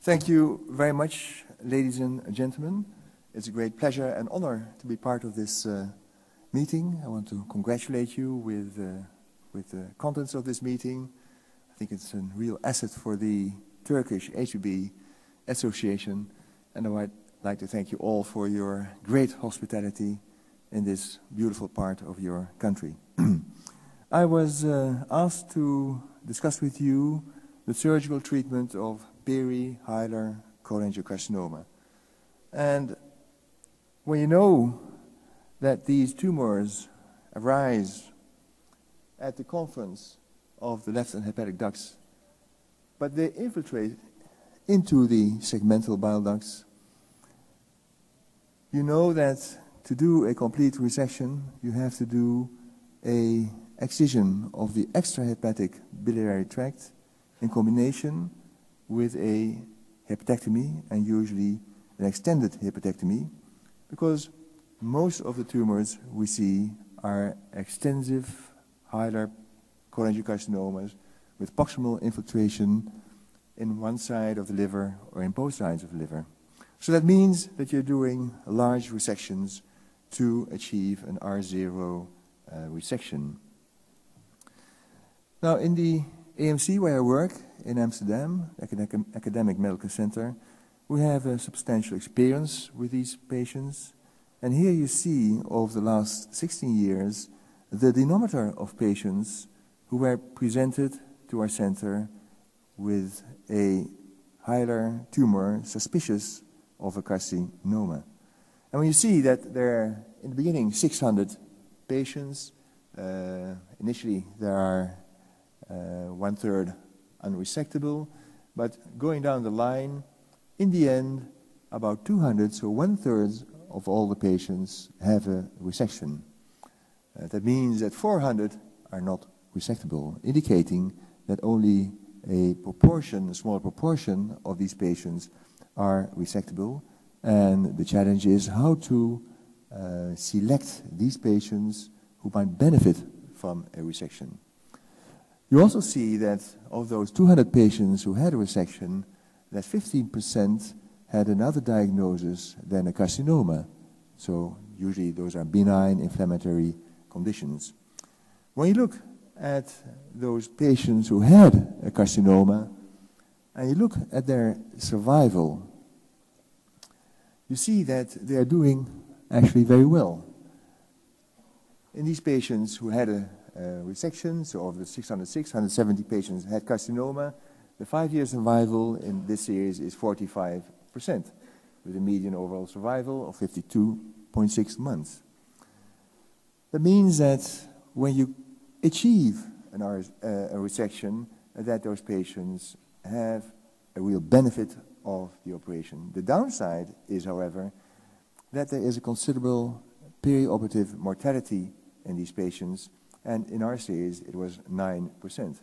Thank you very much, ladies and gentlemen. It's a great pleasure and honor to be part of this meeting. I want to congratulate you with the contents of this meeting. I think it's a real asset for the Turkish HBB Association, and I would like to thank you all for your great hospitality in this beautiful part of your country. I was asked to discuss with you the surgical treatment of Hiler kolanjiokarsinomun. And when you know that these tumors arise at the confluence of the left and hepatic ducts, but they infiltrate into the segmental bile ducts, you know that to do a complete resection, you have to do an excision of the extrahepatic biliary tract in combination with a hepatectomy, and usually an extended hepatectomy, because most of the tumors we see are extensive Hiler cholangiocarcinomas with proximal infiltration in one side of the liver or in both sides of the liver. So that means that you're doing large resections to achieve an R0 resection. Now, in the AMC where I work in Amsterdam, Academic Medical Center, we have a substantial experience with these patients. And here you see, over the last 16 years, the denominator of patients who were presented to our center with a Hiler tumor suspicious of a carcinoma. And when you see that there are, in the beginning, 600 patients, initially there are one-third unresectable, but going down the line, in the end, about 200, so one-third of all the patients have a resection. That means that 400 are not resectable, indicating that only a small proportion of these patients are resectable, and the challenge is how to select these patients who might benefit from a resection. You also see that of those 200 patients who had a resection, that 15% had another diagnosis than a carcinoma. So usually those are benign inflammatory conditions. When you look at those patients who had a carcinoma, and you look at their survival, you see that they are doing actually very well. In these patients who had a resection, so of the 670 patients had carcinoma, the 5-year survival in this series is 45%, with a median overall survival of 52.6 months. That means that when you achieve a resection, that those patients have a real benefit of the operation. The downside is, however, that there is a considerable perioperative mortality in these patients, and in our series it was 9%.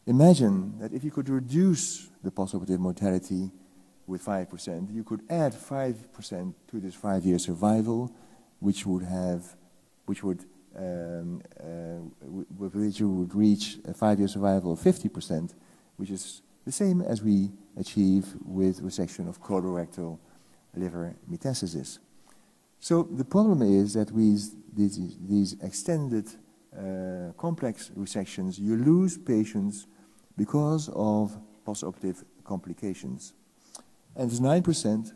Imagine that if you could reduce the postoperative mortality with 5%, you could add 5% to this 5-year survival, which would reach a 5-year survival of 50%, which is the same as we achieve with resection of colorectal liver metastasis. So the problem is that with these extended complex resections, you lose patients because of postoperative complications. And it's 9%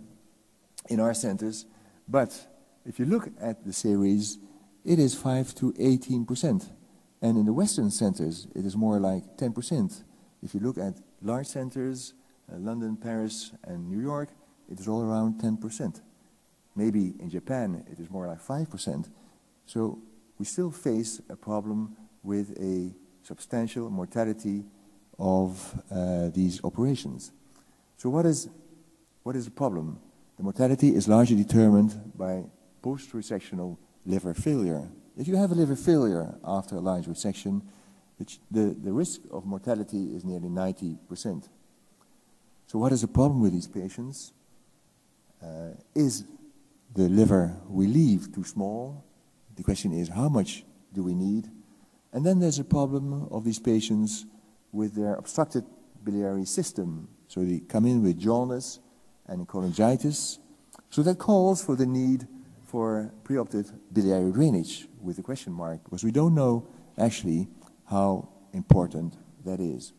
in our centers, but if you look at the series, it is 5 to 18%. And in the Western centers, it is more like 10%. If you look at large centers, London, Paris, and New York, it is all around 10%. Maybe in Japan, it is more like 5%. So we still face a problem with a substantial mortality of these operations. So what is the problem? The mortality is largely determined by post-resectional liver failure. If you have a liver failure after a large resection, the risk of mortality is nearly 90%. So what is the problem with these patients? Is the liver we leave too small? The question is, how much do we need? And then there's a problem of these patients with their obstructed biliary system. So they come in with jaundice and cholangitis. So that calls for the need for preoperative biliary drainage with a question mark, because we don't know actually how important that is.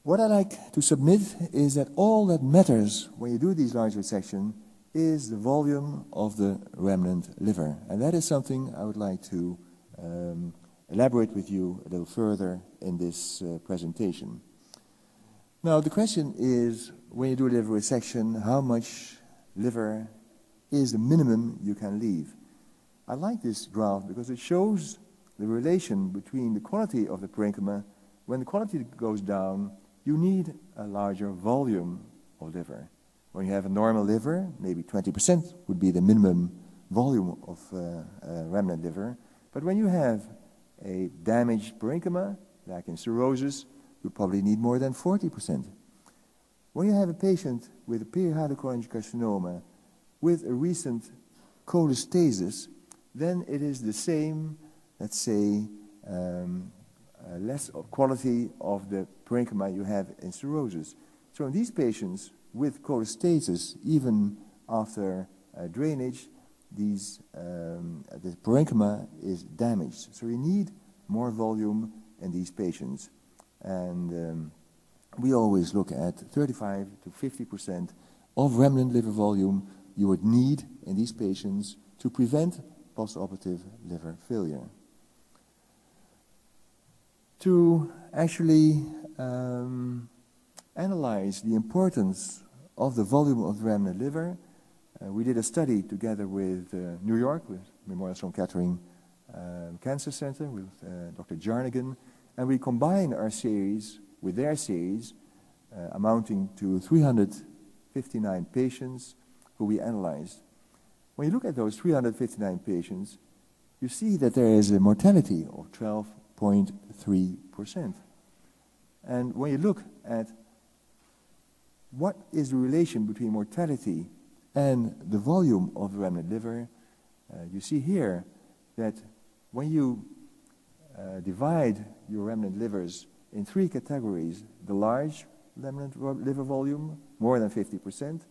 What I like to submit is that all that matters when you do these large resection is the volume of the remnant liver. And that is something I would like to elaborate with you a little further in this presentation. Now, the question is, when you do a liver resection, how much liver is the minimum you can leave? I like this graph because it shows the relation between the quality of the parenchyma. When the quality goes down, you need a larger volume of liver. When you have a normal liver, maybe 20% would be the minimum volume of remnant liver. But when you have a damaged parenchyma, like in cirrhosis, you probably need more than 40%. When you have a patient with a perihilar cholangiocarcinoma with a recent cholestasis, then it is the same, let's say, less quality of the parenchyma you have in cirrhosis. So in these patients with cholestasis, even after drainage, the parenchyma is damaged. So you need more volume in these patients. And we always look at 35 to 50% of remnant liver volume you would need in these patients to prevent postoperative liver failure. To actually analyze the importance of the volume of the remnant liver, we did a study together with New York, with Memorial Sloan Kettering Cancer Center, with Dr. Jarnigan, and we combined our series with their series, amounting to 359 patients who we analyzed. When you look at those 359 patients, you see that there is a mortality of 12.3%. And when you look at what is the relation between mortality and the volume of the remnant liver, you see here that when you divide your remnant livers in three categories: the large remnant liver volume, more than 50%,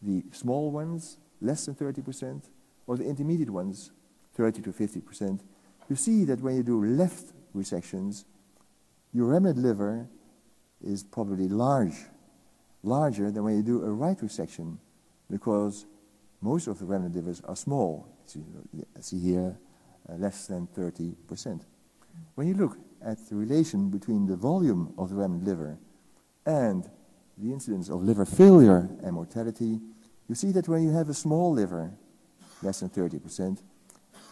the small ones, less than 30%, or the intermediate ones, 30 to 50%, you see that when you do left resections, your remnant liver is probably larger than when you do a right resection, because most of the remnant livers are small. See here, less than 30%. When you look at the relation between the volume of the remnant liver and the incidence of liver failure and mortality, you see that when you have a small liver, less than 30%,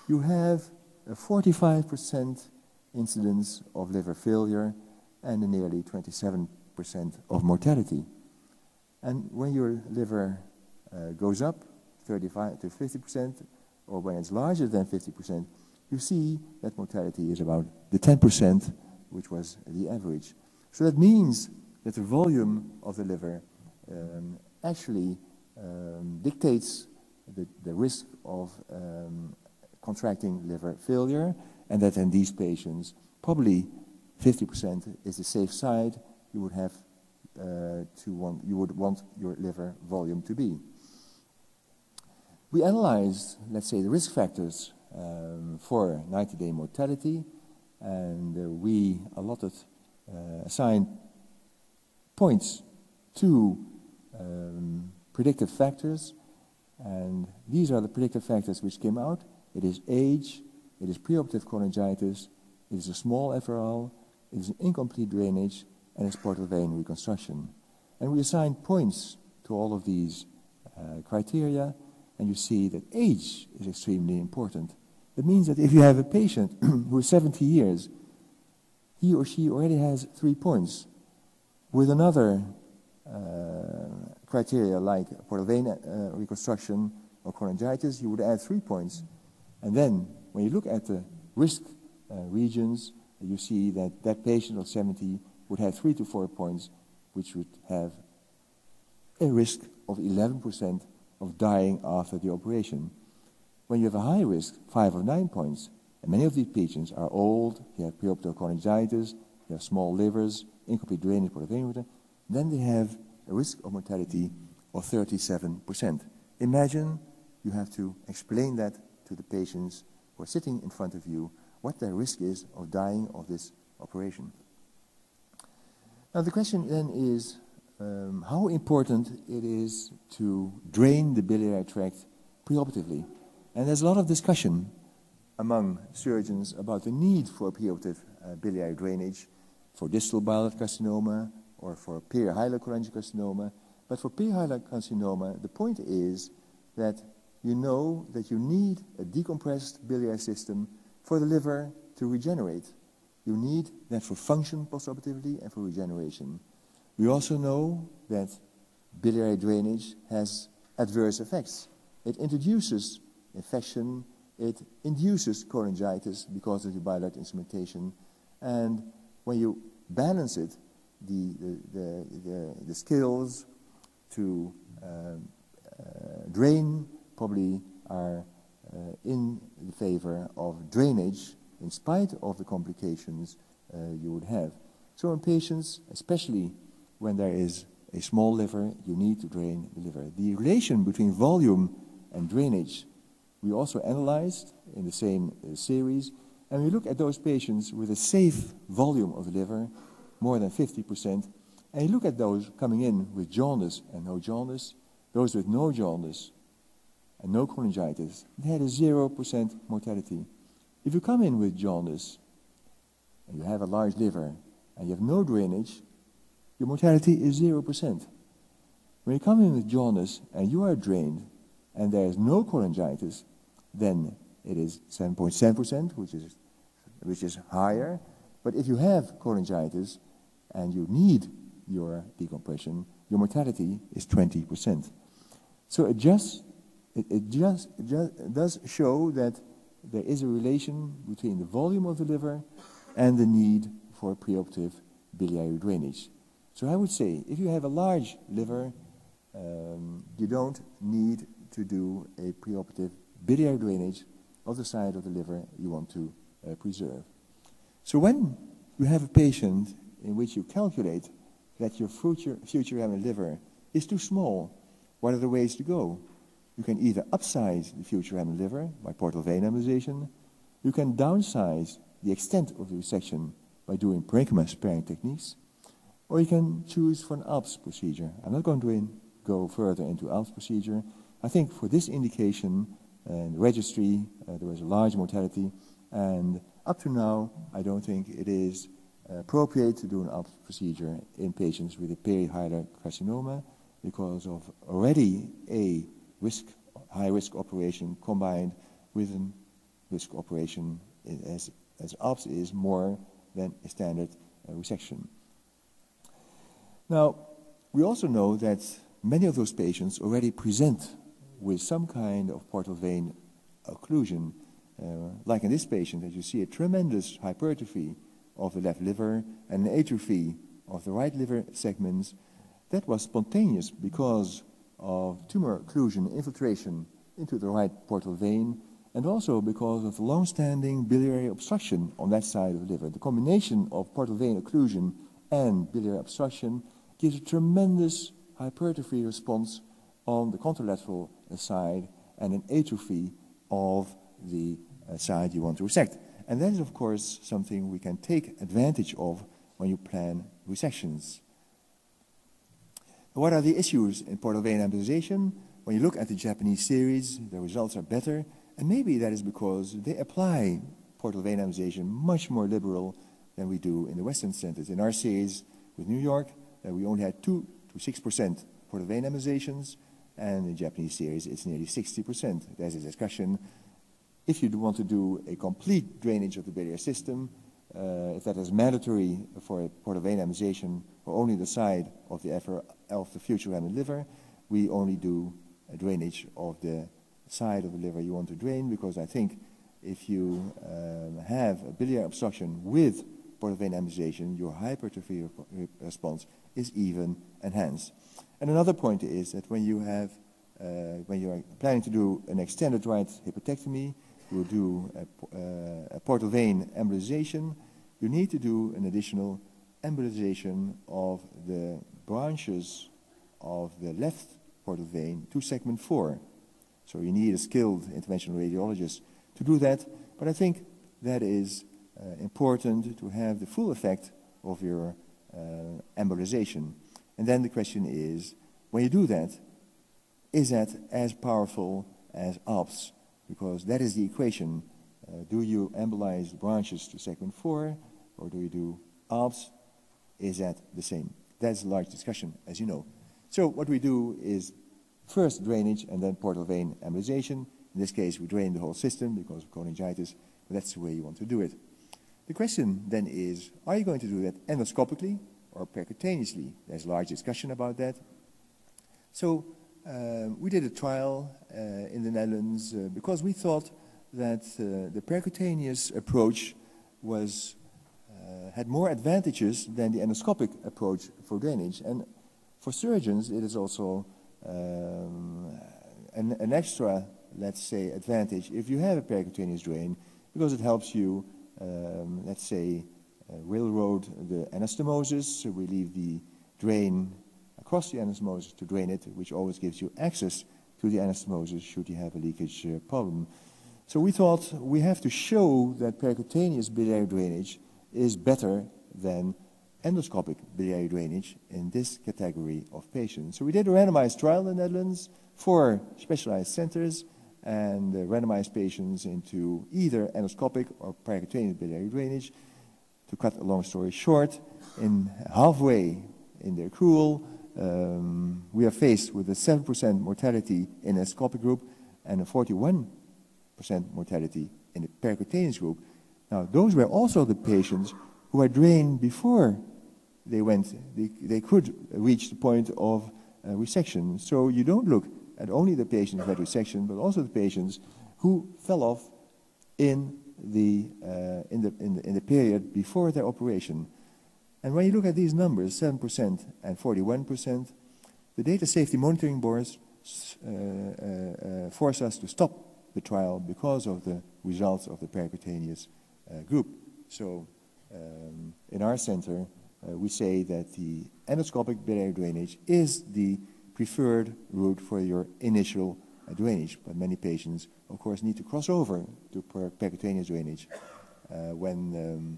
you have a 45% incidence of liver failure and a nearly 27% of mortality. And when your liver goes up 35 to 50%, or when it's larger than 50%, you see that mortality is about the 10%, which was the average. So that means that the volume of the liver actually dictates the risk of contracting liver failure, and that in these patients, probably 50% is the safe side you would have you would want your liver volume to be. We analyzed, let's say, the risk factors for 90-day mortality, and we assigned points to predictive factors, and these are the predictive factors which came out. It is age, it is preoperative cholangitis, it is a small FRL, it is an incomplete drainage, and it's portal vein reconstruction. And we assigned points to all of these criteria, and you see that age is extremely important. That means that if you have a patient who is 70 years, he or she already has 3 points. With another criteria like portal vein reconstruction or cholangitis, you would add 3 points. And then when you look at the risk regions, you see that that patient of 70 would have 3 to 4 points, which would have a risk of 11% of dying after the operation. When you have a high risk, 5 or 9 points, and many of these patients are old, they have preoperative cholangitis, they have small livers, incomplete drainage portal vein ureter, then they have a risk of mortality of 37%. Imagine you have to explain that to the patients who are sitting in front of you, what their risk is of dying of this operation. Now the question then is how important it is to drain the biliary tract preoperatively. And there's a lot of discussion among surgeons about the need for preoperative biliary drainage for distal bile duct carcinoma or for Hiler cholangiocarcinoma. But for Hiler carcinoma, the point is that you know that you need a decompressed biliary system for the liver to regenerate. You need that for function postoperatively and for regeneration. We also know that biliary drainage has adverse effects. It introduces infection, it induces cholangitis because of the bile duct instrumentation, and when you balance it, the skills to drain probably are in the favor of drainage in spite of the complications you would have. So in patients, especially when there is a small liver, you need to drain the liver. The relation between volume and drainage we also analyzed in the same series, and we look at those patients with a safe volume of the liver, more than 50%, and you look at those coming in with jaundice and no jaundice, those with no jaundice and no cholangitis, they had a 0% mortality. If you come in with jaundice and you have a large liver and you have no drainage, your mortality is 0%. When you come in with jaundice and you are drained and there is no cholangitis, then it is 7.7%, which is higher. But if you have cholangitis and you need your decompression, your mortality is 20%. So it just does show that there is a relation between the volume of the liver and the need for preoperative biliary drainage. So I would say, if you have a large liver, you don't need to do a preoperative biliary drainage of the side of the liver you want to preserve. So when you have a patient in which you calculate that your future remnant liver is too small, what are the ways to go? You can either upsize the future remnant liver by portal vein embolization, you can downsize the extent of the resection by doing parenchyma sparing techniques, or you can choose for an ALPS procedure. I'm not going to go further into ALPS procedure. I think for this indication, in the registry, there was a large mortality, and up to now, I don't think it is appropriate to do an ALPS procedure in patients with a peri-Hiler carcinoma because of already a high-risk operation combined with a risk operation as ALPS is more than a standard resection. Now, we also know that many of those patients already present with some kind of portal vein occlusion. Like in this patient, as you see, a tremendous hypertrophy of the left liver and an atrophy of the right liver segments. That was spontaneous because of tumor occlusion infiltration into the right portal vein, and also because of the long-standing biliary obstruction on that side of the liver. The combination of portal vein occlusion and biliary obstruction gives a tremendous hypertrophy response on the contralateral side and an atrophy of the side you want to resect. And that is, of course, something we can take advantage of when you plan resections. What are the issues in portal vein embolization? When you look at the Japanese series, the results are better, and maybe that is because they apply portal vein embolization much more liberal than we do in the Western centers. In our series with New York, we only had 2 to 6% portal vein embolizations, and in the Japanese series, it's nearly 60%. There's a discussion. If you want to do a complete drainage of the biliary system, if that is mandatory for a portal vein embolization or only the side of the future remnant liver, we only do a drainage of the side of the liver you want to drain, because I think if you have a biliary obstruction with portal vein embolization, your hypertrophy response is even enhanced. And another point is that when you are planning to do an extended right hepatectomy, you will do a portal vein embolization, you need to do an additional embolization of the branches of the left portal vein to segment 4. So you need a skilled interventional radiologist to do that, but I think that is important to have the full effect of your embolization. And then the question is, when you do that, is that as powerful as ALPS? Because that is the equation. Do you embolize the branches to segment 4, or do you do ALPS? Is that the same? That's a large discussion, as you know. So what we do is first drainage and then portal vein embolization. In this case, we drain the whole system because of cholangitis, but that's the way you want to do it. The question then is, are you going to do that endoscopically or percutaneously? There's a large discussion about that. So we did a trial in the Netherlands because we thought that the percutaneous approach was, had more advantages than the endoscopic approach for drainage. And for surgeons, it is also an extra, let's say, advantage if you have a percutaneous drain, because it helps you, let's say, railroad the anastomosis. So we leave the drain across the anastomosis to drain it, which always gives you access to the anastomosis should you have a leakage problem. So we thought we have to show that percutaneous biliary drainage is better than endoscopic biliary drainage in this category of patients. So we did a randomized trial in the Netherlands, 4 specialized centers, and randomized patients into either endoscopic or percutaneous biliary drainage. To cut a long story short, in halfway in the accrual, we are faced with a 7% mortality in the endoscopic group and a 41% mortality in the percutaneous group. Now, those were also the patients who were drained before they could reach the point of resection. So you don't look at only the patients who had resection, but also the patients who fell off in the period before their operation. And when you look at these numbers, 7% and 41%, the data safety monitoring boards force us to stop the trial because of the results of the percutaneous group. So in our center, we say that the endoscopic biliary drainage is the preferred route for your initial drainage, but many patients, of course, need to cross over to percutaneous drainage when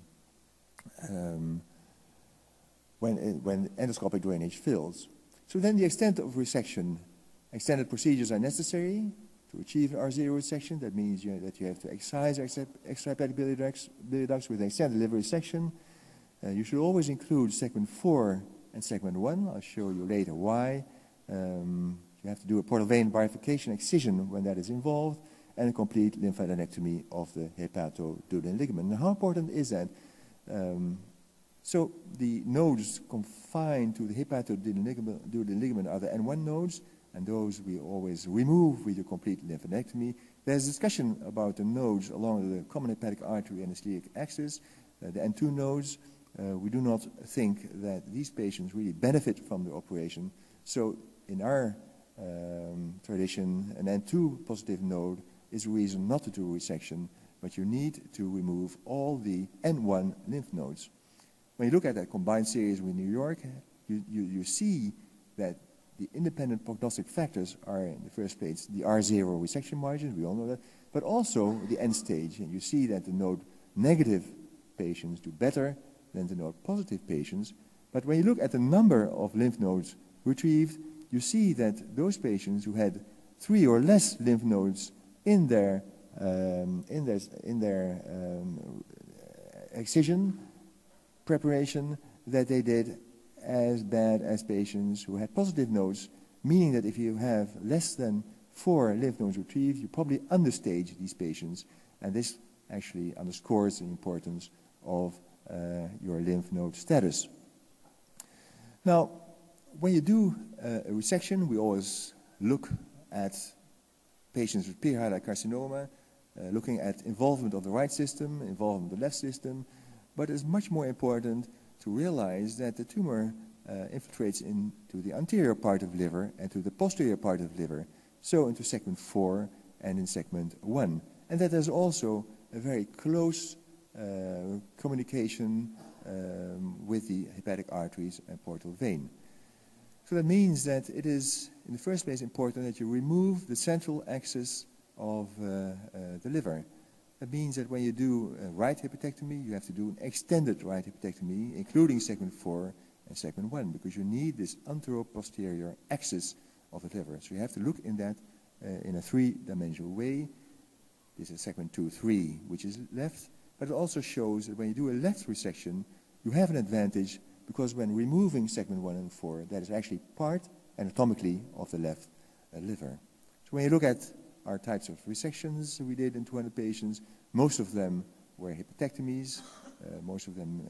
endoscopic drainage fails. So then the extent of resection, extended procedures are necessary to achieve an R0 resection. That means that you have to excise extrahepatic biliary ducts with an extended liver resection. You should always include segment 4 and segment 1. I'll show you later why. You have to do a portal vein bifurcation excision when that is involved, and a complete lymphadenectomy of the hepatoduodenal ligament. Now, how important is that? So the nodes confined to the hepatoduodenal ligament are the N1 nodes, and those we always remove with a complete lymphadenectomy. There's discussion about the nodes along the common hepatic artery and the celiac axis, the N2 nodes. We do not think that these patients really benefit from the operation. So in our tradition, an N2 positive node is a reason not to do resection, but you need to remove all the N1 lymph nodes. When you look at that combined series with New York, you see that the independent prognostic factors are, in the first place, the R0 resection margins, we all know that, but also the end stage. And you see that the node negative patients do better than the node positive patients. But when you look at the number of lymph nodes retrieved, you see that those patients who had 3 or less lymph nodes in their excision preparation, that they did as bad as patients who had positive nodes, meaning that if you have less than 4 lymph nodes retrieved, you probably understage these patients, and this actually underscores the importance of your lymph node status. Now, when you do a resection, we always look at patients with Hiler carcinoma, looking at involvement of the right system, involvement of the left system, but it's much more important to realize that the tumor infiltrates into the anterior part of the liver and to the posterior part of the liver, so into segment 4 and in segment 1. And that there's also a very close communication with the hepatic arteries and portal vein. So that means that it is, in the first place, important that you remove the central axis of the liver. That means that when you do a right hepatectomy, you have to do an extended right hepatectomy, including segment 4 and segment 1, because you need this anteroposterior axis of the liver. So you have to look in that in a three-dimensional way. This is segment 2, 3, which is left, but it also shows that when you do a left resection, you have an advantage, because when removing segment 1 and 4, that is actually part anatomically of the left liver. So when you look at our types of resections we did in 200 patients, most of them were hepatectomies, most of them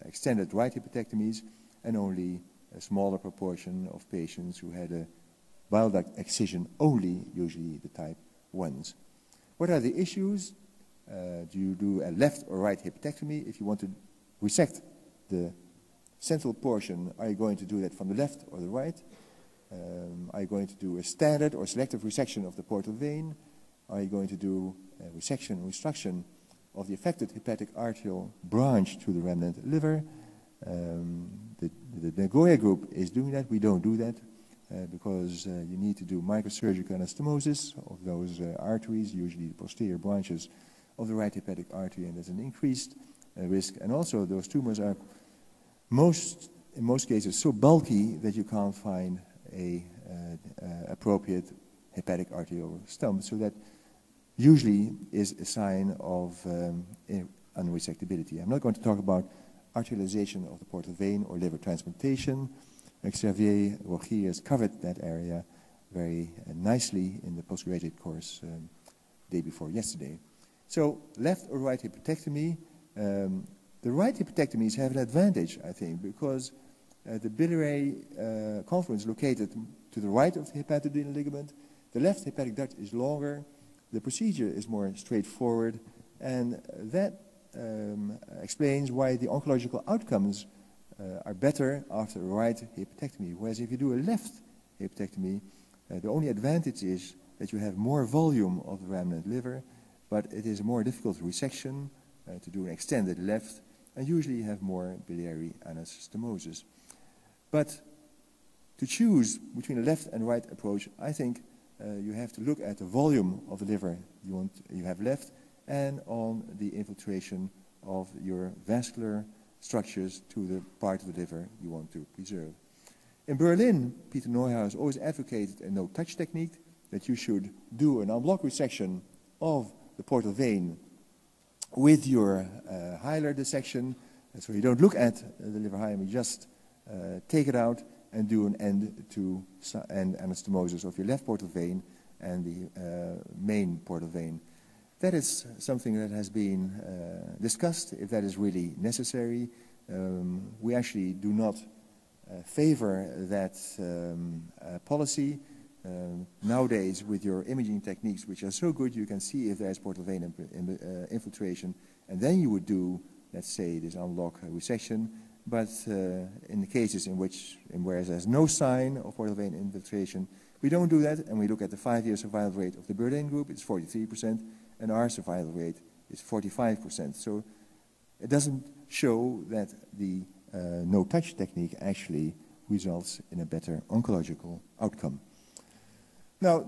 extended right hepatectomies, and only a smaller proportion of patients who had a bile duct excision only, usually the type 1s. What are the issues? Do you do a left or right hepatectomy? If you want to resect the central portion, are you going to do that from the left or the right? Are you going to do a standard or selective resection of the portal vein? Are you going to do a resection and restruction of the affected hepatic arterial branch to the remnant liver? The Nagoya group is doing that. We don't do that because you need to do microsurgical anastomosis of those arteries, usually the posterior branches of the right hepatic artery, and there's an increased risk. And also those tumors are in most cases so bulky that you can't find a appropriate hepatic arterial stump. So that usually is a sign of unresectability. I'm not going to talk about arterialization of the portal vein or liver transplantation. Xavier Rogier has covered that area very nicely in the postgraduate course day before yesterday. So left or right hepatectomy, the right hepatectomies have an advantage, I think, because the biliary confluence located to the right of the hepatoduodenal ligament, the left hepatic duct is longer, the procedure is more straightforward, and that explains why the oncological outcomes are better after a right hepatectomy. Whereas if you do a left hepatectomy, the only advantage is that you have more volume of the remnant liver, but it is a more difficult resection to do an extended left, and usually you have more biliary anastomosis. But to choose between a left and right approach, I think you have to look at the volume of the liver you have left, and on the infiltration of your vascular structures to the part of the liver you want to preserve. In Berlin, Peter Neuhaus always advocated a no-touch technique, that you should do an en bloc resection of the portal vein with your Hiler dissection, and so you don't look at the liver hilum, you just take it out and do an end-to-end anastomosis of your left portal vein and the main portal vein. That is something that has been discussed, if that is really necessary. We actually do not favor that policy. Nowadays, with your imaging techniques, which are so good, you can see if there's portal vein infiltration, and then you would do, let's say, this en bloc resection. But in the cases where there's no sign of portal vein infiltration, we don't do that, and we look at the 5-year survival rate of the Berlin group. It's 43%, and our survival rate is 45%. So it doesn't show that the no-touch technique actually results in a better oncological outcome. Now,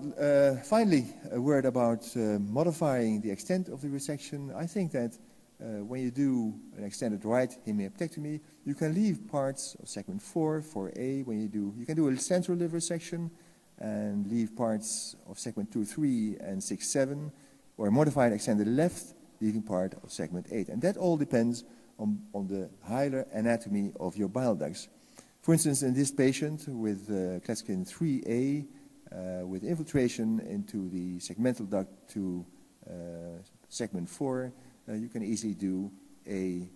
finally, a word about modifying the extent of the resection. I think that when you do an extended right hemihepatectomy, you can leave parts of segment 4, 4A. You can do a central liver section and leave parts of segment 2, 3, and 6, 7, or a modified extended left, leaving part of segment 8. And that all depends on the Hiler anatomy of your bile ducts. For instance, in this patient with Kletskin 3A, with infiltration into the segmental duct to segment 4, you can easily do a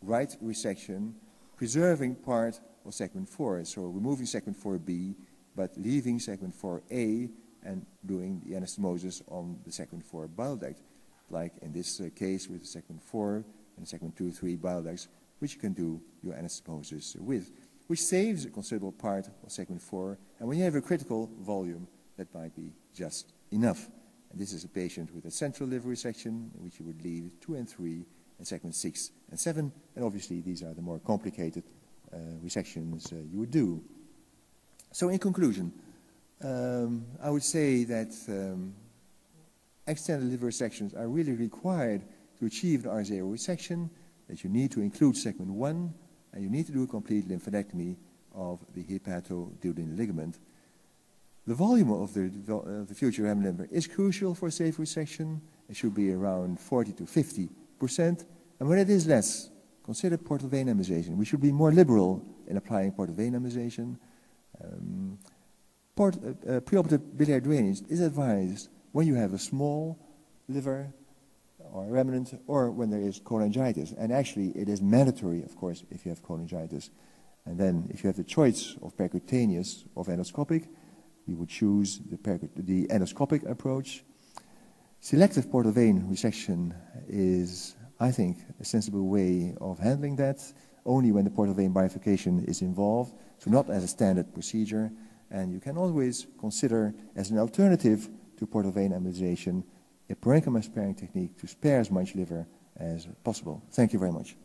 right resection, preserving part of segment 4. So removing segment 4B, but leaving segment 4A and doing the anastomosis on the segment 4 bile duct, like in this case with the segment 4 and segment 2, 3 bile ducts, which you can do your anastomosis with, which saves a considerable part of segment 4. And when you have a critical volume, that might be just enough. And this is a patient with a central liver resection, in which you would leave 2 and 3, and segments 6 and 7, and obviously these are the more complicated resections you would do. So in conclusion, I would say that extended liver resections are really required to achieve the R0 resection, that you need to include segment 1, and you need to do a complete lymphadenectomy of the hepatoduodenal ligament. The volume of the future hem liver is crucial for safe resection. It should be around 40 to 50%, and when it is less, consider portal vein embolization. We should be more liberal in applying portal vein embolization. Preoperative biliary drainage is advised when you have a small liver or remnant, or when there is cholangitis. And actually, it is mandatory, of course, if you have cholangitis. And then, if you have the choice of percutaneous or endoscopic, we would choose the endoscopic approach. Selective portal vein resection is, I think, a sensible way of handling that, only when the portal vein bifurcation is involved, so not as a standard procedure. And you can always consider, as an alternative to portal vein embolization, a parenchyma sparing technique to spare as much liver as possible. Thank you very much.